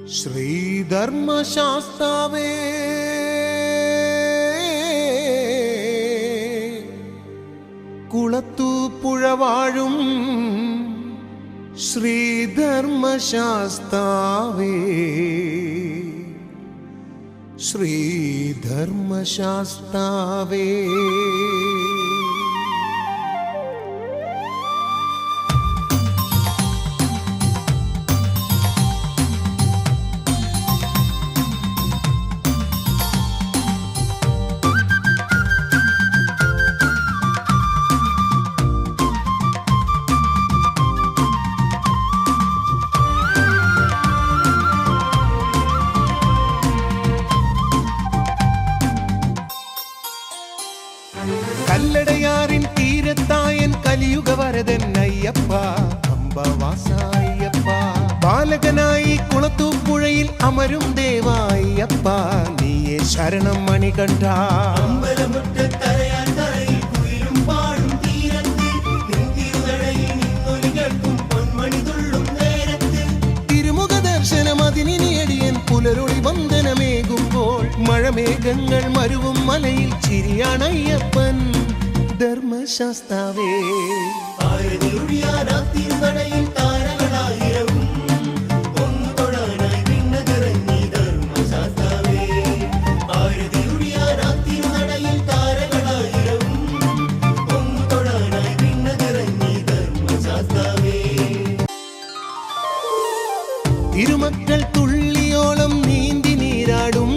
ശ്രീധർമ്മശാസ്താവേ കുളത്തൂപ്പുഴ വാഴും ശ്രീധർമ്മശാസ്താവേ ശ്രീധർമ്മശാസ്താവേ കല്ലടയാറിൻ തീരത്തായൻ കലിയുഗ വരദൻ അയ്യപ്പ അംബവാസ അയ്യപ്പ ബാലകനായി കുളത്തൂപ്പുഴയിൽ അമരും ദേവാ അയ്യപ്പ നീയേ ശരണം മണികണ്ഠ തിരുമുഖ ദർശനം അതിനി നേടിയൻ പുലരൊളി വന്ദനമേകുമ്പോൾ മഴമേഘങ്ങൾ മരുവും മലയിൽ ചിരിയാണയ്യപ്പൻ ധർമ്മശാസ്താവേ തിരുമക്കൾ തുള്ളിയോളം നീന്തി നീരാടും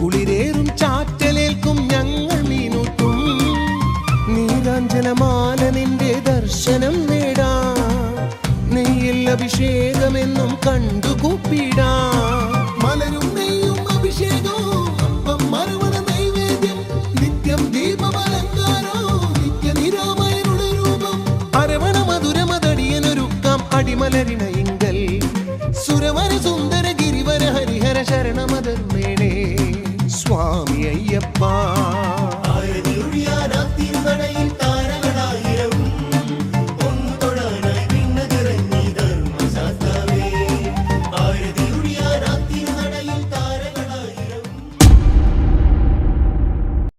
കുളിരേറും ചാറ്റലേൽക്കും ഞങ്ങൾ മീനൂട്ടും നീരാഞ്ജനമാല നിന്റെ ദർശനം നേടാ നെയ്യിൽ അഭിഷേകമെന്നും കണ്ടുകൂപ്പിടാ മലരും നെയ്യും അഭിഷേകവും അപ്പം മറുവണ നൈവേദ്യം നിത്യം ദീപമലങ്കാരോ നിത്യ നിരാമയനുടെ രൂപം അരവണ മധുരമതടിയനൊരുക്കാം അടിമലരിണയിങ്കൽ സുരവര സുന്ദര ഗിരിവര ഹരിഹര ശരണമതർമേണേ സ്വാമി അയ്യപ്പ